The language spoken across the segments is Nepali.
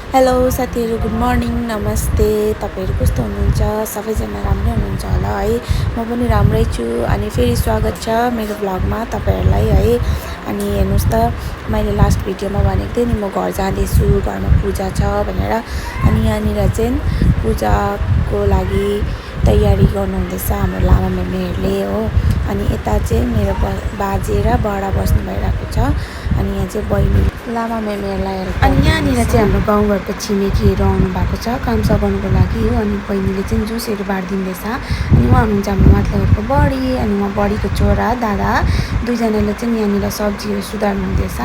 हेलो साथीहरू, गुड मर्निङ, नमस्ते। तपाईँहरू कस्तो हुनुहुन्छ? सबैजना राम्रै हुनुहुन्छ होला है। म पनि राम्रै छु। अनि फेरि स्वागत छ मेरो भ्लगमा तपाईँहरूलाई है। अनि हेर्नुहोस् त, मैले लास्ट भिडियोमा भनेको थिएँ नि म घर जाँदैछु, घरमा पूजा छ भनेर। अनि यहाँनिर चाहिँ पूजाको लागि तयारी गर्नुहुँदैछ हाम्रो लामा मम्मीहरूले हो। अनि यता चाहिँ मेरो बाजे र बडा बस्नु भइरहेको छ। अनि यहाँ चाहिँ बहिनी लामा मम्मीहरूलाई हेल्प। अनि यहाँनिर चाहिँ हाम्रो गाउँघरको छिमेकीहरू आउनु भएको छ काम सघाउनुको लागि हो। अनि बहिनीले चाहिँ जुसहरू बाँडिदिँदैछ। अनि उहाँ हुनुहुन्छ हाम्रो माथिल्लोको बडी, अनि उहाँ बडीको छोरा दादा, दुईजनाले चाहिँ यहाँनिर सब्जीहरू सुधार्नु हुँदैछ।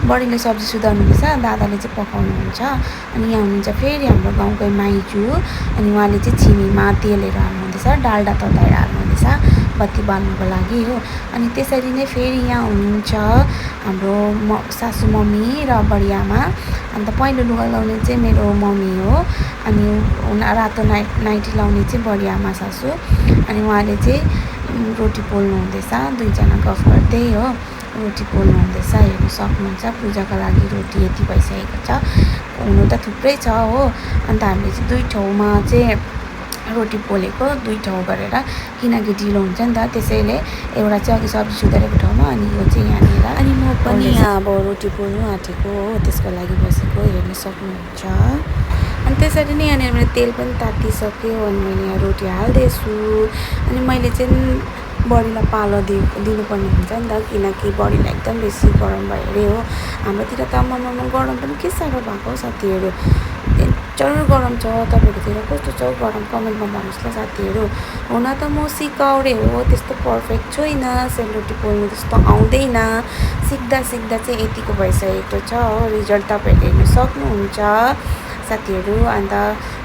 बडीले सब्जी सुधार्नु हुँदैछ, दादाले चाहिँ पकाउनुहुन्छ। अनि यहाँ हुनुहुन्छ फेरि हाम्रो गाउँकै माइजू, अनि उहाँले चाहिँ चिनीमा तेलहरू हाल्नुहुँदैछ, डाल्डा तताएर हाल्नुहुँदैछ बत्ती बाल्नुको लागि हो। अनि त्यसरी नै फेरि यहाँ हुनुहुन्छ हाम्रो सासू मम्मी र बडी आमा। अन्त पहिलो लुगा लाउने चाहिँ मेरो मम्मी हो। अनि रातो नाइटी लाउने चाहिँ बडी आमा सासू। अनि उहाँले चाहिँ रोटी पोल्नु हुँदैछ, दुईजना गफ गर्दै हो रोटी पोल्नु हुँदैछ। हेर्नु सक्नुहुन्छ पूजाको लागि रोटी यति भइसकेको छ। हुनु त थुप्रै छ हो। अन्त हामीले चाहिँ दुई ठाउँमा चाहिँ रोटी पोलेको, दुई ठाउँ गरेर, किनकि ढिलो हुन्छ नि त। त्यसैले एउटा चाहिँ अघि सब्जी सुधारेको ठाउँमा, अनि यो चाहिँ यहाँनिर। अनि म पनि यहाँ अब रोटी पोल्नु आँटेको हो, त्यसको लागि बसेको हेर्न सक्नुहुन्छ। अनि त्यसरी नै यहाँनिर मैले तेल पनि तातिसक्यो। अनि मैले यहाँ रोटी हाल्दैछु। अनि मैले चाहिँ बडीलाई पालो दिनुपर्ने हुन्छ नि त, किनकि बडीलाई एकदम बेसी गरम भयो अरे हो। हाम्रोतिर त आमामा गरम पनि के साह्रो भएको हो साथीहरू, डेन्जर गरम छ। तपाईँहरूतिर कस्तो छ गरम कमेन्टमा भन्नुहोस् ल साथीहरू। हुन त म सिकाउरे हो, त्यस्तो पर्फेक्ट छुइनँ, सेलरोटी पोल्नु त्यस्तो आउँदैन। सिक्दा सिक्दा चाहिँ यतिको भइसकेको छ हो। रिजल्ट तपाईँहरूले हेर्न सक्नुहुन्छ साथीहरू। अन्त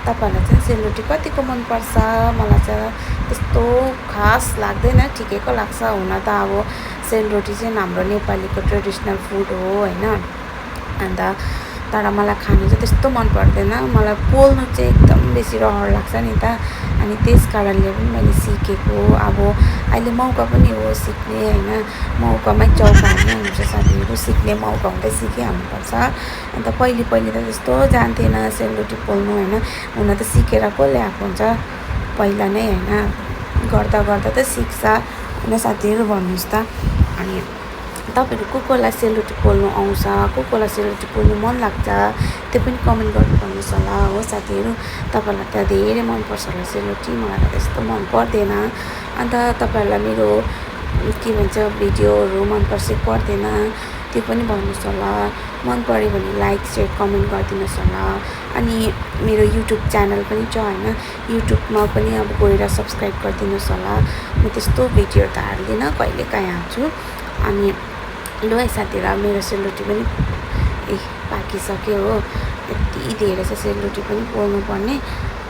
तपाईँहरूलाई चाहिँ सेलरोटी कतिको मनपर्छ? मलाई चाहिँ त्यस्तो खास लाग्दैन, ठिकैको लाग्छ। हुन त अब सेलरोटी चाहिँ हाम्रो नेपालीको ट्रेडिसनल फुड हो होइन। अन्त तर मलाई खानु चाहिँ त्यस्तो मन पर्दैन, मलाई पोल्नु चाहिँ एकदम बेसी रहर लाग्छ नि त। अनि त्यस कारणले पनि मैले सिकेको। अब अहिले मौका पनि हो सिक्ने होइन, मौकामै चौका हाल्ने हुन्छ साथीहरू। सिक्ने मौका हुँदै सिकिहाल्नुपर्छ। अन्त पहिले त त्यस्तो जान्थेन सेलरोटी पोल्नु होइन। हुन त सिकेर को ल्याएको हुन्छ पहिला नै होइन, गर्दा गर्दा त सिक्छ होइन साथीहरू, भन्नुहोस् त। अनि तपाईँहरू कोलाई सेलरोटी पोल्नु आउँछ, कोलाई सेलरोटी पोल्नु मन लाग्छ, त्यो पनि कमेन्ट गर्नु भन्नुहोस् होला हो साथीहरू। तपाईँहरूलाई त धेरै मनपर्छ होला सेलरोटी, मलाई त त्यस्तो मन पर्दैन। अन्त तपाईँहरूलाई मेरो के भन्छ भिडियोहरू मनपर्छ पर्दैन त्यो पनि भन्नुहोस् होला। मन पऱ्यो भने लाइक सेयर कमेन्ट गरिदिनुहोस् होला। अनि मेरो युट्युब च्यानल पनि छ होइन, युट्युबमा पनि अब गएर सब्सक्राइब गरिदिनुहोस् होला। म त्यस्तो भिडियोहरू त हाल्दिनँ, कहिलेकाहीँ हाल्छु। अनि लु है साथीहरू, मेरो सेलरोटी पनि पाकिसक्यो हो। यति धेरै चाहिँ सेलरोटी पनि पोल्नुपर्ने।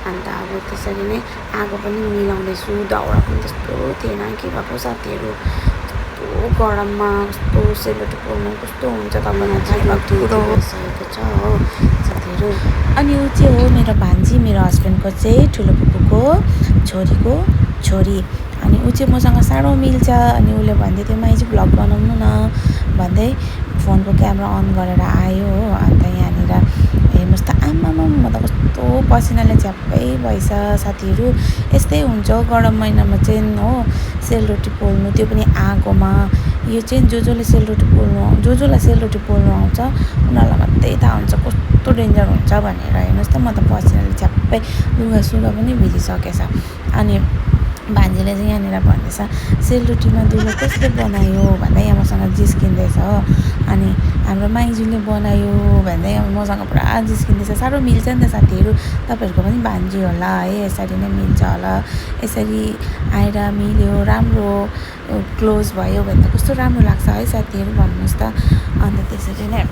अन्त अब त्यसरी नै आगो पनि मिलाउँदैछु। दाउरा पनि त्यस्तो थिएन, के भएको साथीहरू, त्यस्तो गरममा कस्तो सेलरोटी पोल्नु कस्तो हुन्छ तपाईँलाई थाहा भइसकेको छ हो साथीहरू। अनि ऊ चाहिँ हो मेरो भान्जी, मेरो हस्बेन्डको चाहिँ ठुलो फुपूको छोरीको छोरी। अनि ऊ चाहिँ मसँग साह्रो मिल्छ। अनि उसले भन्दै थियो माइजू भ्लग बनाउनु न भन्दै फोनको क्यामेरा अन गरेर आयो हो। अन्त यहाँनिर हेर्नुहोस् त, आमामा म त कस्तो पसिनाले झ्याप्पै भएछ साथीहरू। यस्तै हुन्छ गरम महिनामा चाहिँ हो सेलरोटी पोल्नु, त्यो पनि आगोमा। यो चाहिँ जसलाई सेलरोटी पोल्नु आउँछ उनीहरूलाई मात्रै थाहा हुन्छ कस्तो डेन्जर हुन्छ भनेर। हेर्नुहोस् त, म त पसिनाले झ्याप्पै लुगा पनि भिजिसकेछ। अनि भान्जीले चाहिँ यहाँनिर भन्दैछ सेलरोटीमा दुलो कसले बनायो भन्दै यहाँ मसँग जिस्किँदैछ हो। अनि हाम्रो माइजूले बनायो भन्दै मसँग पुरा जिस्किँदैछ। साह्रो मिल्छ नि त साथीहरू, तपाईँहरूको पनि भान्जी होला है, यसरी नै मिल्छ होला। यसरी आएर मिल्यो, राम्रो क्लोज भयो भने त कस्तो राम्रो लाग्छ है साथीहरू, भन्नुहोस् त। अन्त त्यसरी नै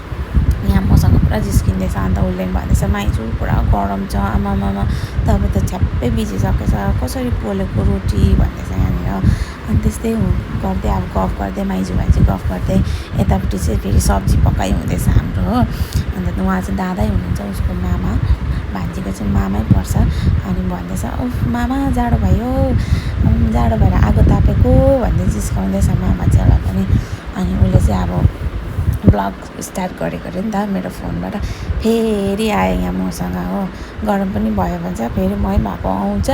यहाँ मसँग पुरा जिस्किँदैछ। अन्त उसले भन्दैछ माइजू पुरा गरम छ, आमामामा तपाईँ त छ्याप्पै भिजिसकेछ, कसरी पोलेको रोटी भन्दैछ यहाँनिर। अनि त्यस्तै गर्दै अब गफ गर्दै माइजू गफ गर्दै यतापट्टि चाहिँ फेरि सब्जी पकाइ हुँदैछ हाम्रो हो। अन्त उहाँ चाहिँ दादै हुनुहुन्छ, उसको मामा, भान्जीको चाहिँ मामै पर्छ। अनि भन्दैछ उफ मामा जाडो भयो, जाडो भएर आगो तापेको भन्दै जिस्काउँदैछ मामा चाहिँ उसलाई पनि। अनि उसले चाहिँ अब ब्लग स्टार्ट गरेको अरे नि त मेरो फोनबाट फेरि आयो यहाँ मसँग हो गरम पनि भयो भन्छ फेरि मै भएको आउँछ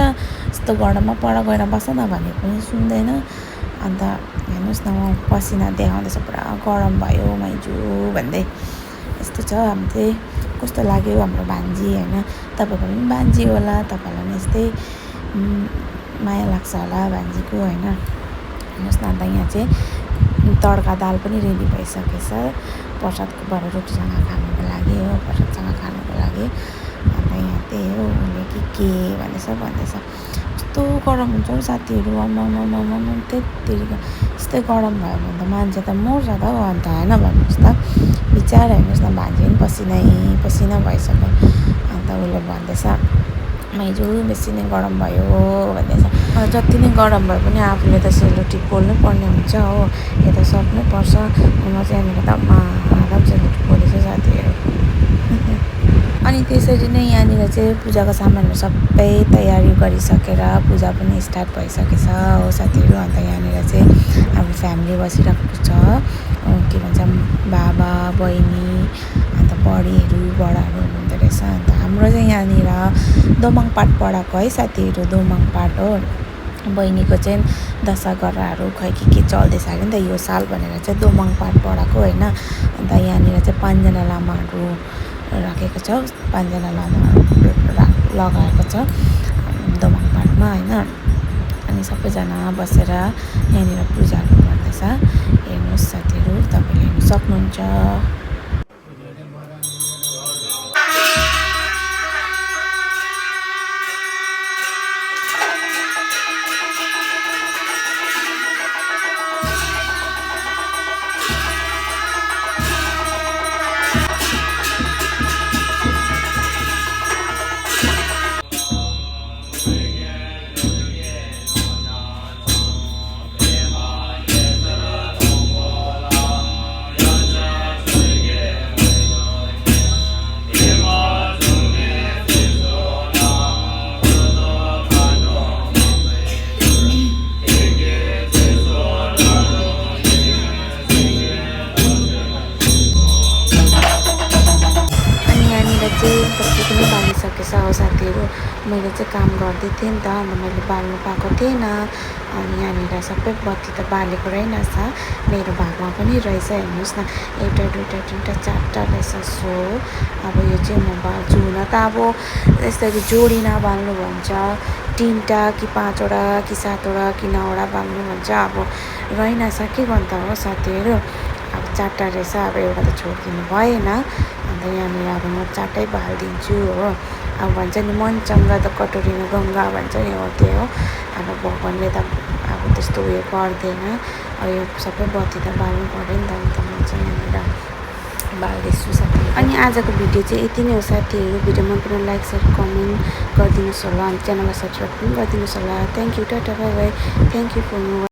यस्तो गरममा पर गएर बस न भने पनि सुन्दैन अन्त हेर्नुहोस् न म पसिना देखाउँदैछ पुरा गरम भयो माइजू भन्दै यस्तो छ हामी चाहिँ कस्तो लाग्यो हाम्रो भान्जी होइन तपाईँको पनि भान्जी होला तपाईँलाई पनि यस्तै माया लाग्छ होला भान्जीको होइन हेर्नुहोस् न अन्त यहाँ चाहिँ तड्का दाल पनि रेडी भइसकेछ प्रसादको बडा रोटीसँग खानुको लागि हो प्रसादसँग खानुको लागि अन्त यहाँ त्यही हो उसले के भन्दैछ यस्तो गरम हुन्छ हौ साथीहरू आम्मामामामा त्यतिको यस्तै गरम भयो भने त मान्छे त मर्छ त हौ अन्त होइन भन्नुहोस् त बिचारा हेर्नुहोस् न भान्जी पनि पसिना भइसक्यो अन्त उसले भन्दैछ माइजू बेसी नै गरम भयो भन्दैछ जति नै गरम भए पनि आफूले त सेलरोटी पोल्नै पर्ने हुन्छ हो यो त सक्नै पर्छ म चाहिँ यहाँनिर त आराम सेलरोटी पोलेछु साथीहरू अनि त्यसरी नै यहाँनिर चाहिँ पूजाको सामानहरू सबै तयारी गरिसकेर पूजा पनि स्टार्ट भइसकेछ हो साथीहरू अन्त यहाँनिर चाहिँ अब फ्यामिली बसिरहेको छ के भन्छ बाबा बहिनी अन्त बडीहरू बडाहरू हुनुहुँदो रहेछ अन्त हाम्रो चाहिँ यहाँनिर दोमङपाट पढाएको है साथीहरू दोमङपाट हो बहिनीको चाहिँ दशहराहरू खै के चल्दैछ अरे नि त यो साल भनेर चाहिँ दोमङपाट पढाएको होइन अन्त यहाँनिर चाहिँ 5 जना लामाहरू राखेको छ 5 जना लामाहरू लगाएको छ दोमङपाटमा होइन अनि सबैजना बसेर यहाँनिर पूजाहरू गर्दैछ हेर्नुहोस् साथीहरू तपाईँले हेर्नु सक्नुहुन्छ कति पनि बालिसकेछ हो साथीहरू मैले चाहिँ काम गर्दै थिएँ नि त अन्त मैले बाल्नु पाएको थिएन अनि यहाँनिर सबै बत्ती त बालेको रहेनछ मेरो भागमा पनि रहेछ हेर्नुहोस् न 1 2 3 4 रहेछ सो अब यो चाहिँ म बाल्छु हुन त अब यसरी जोडी नबाल्नु भन्छ 3टा कि 5वटा कि 7वटा कि 9वटा बाल्नु भन्छ अब रहेनछ के गर्नु त हो साथीहरू अब 4टा रहेछ अब एउटा त छोडिदिनु भएन अन्त यहाँनिर अब म 4टै बालिदिन्छु हो अब भन्छ नि मन चङ्गा त कटोरीमा गङ्गा भन्छ नि हो त्यो हो अब भगवान्ले त अब त्यस्तो उयो गर्दैन अब यो सबै बत्ती त बाल्नु पऱ्यो नि त अन्त म चाहिँ यहाँनिर बाल्दैछु साथीहरू अनि आजको भिडियो चाहिँ यति नै हो साथीहरू भिडियो मन पर्ने लाइक सेयर कमेन्ट गरिदिनुहोस् होला अनि च्यानललाई सब्सक्राइब पनि गरिदिनुहोस् होला thank you tata bye bye thank you for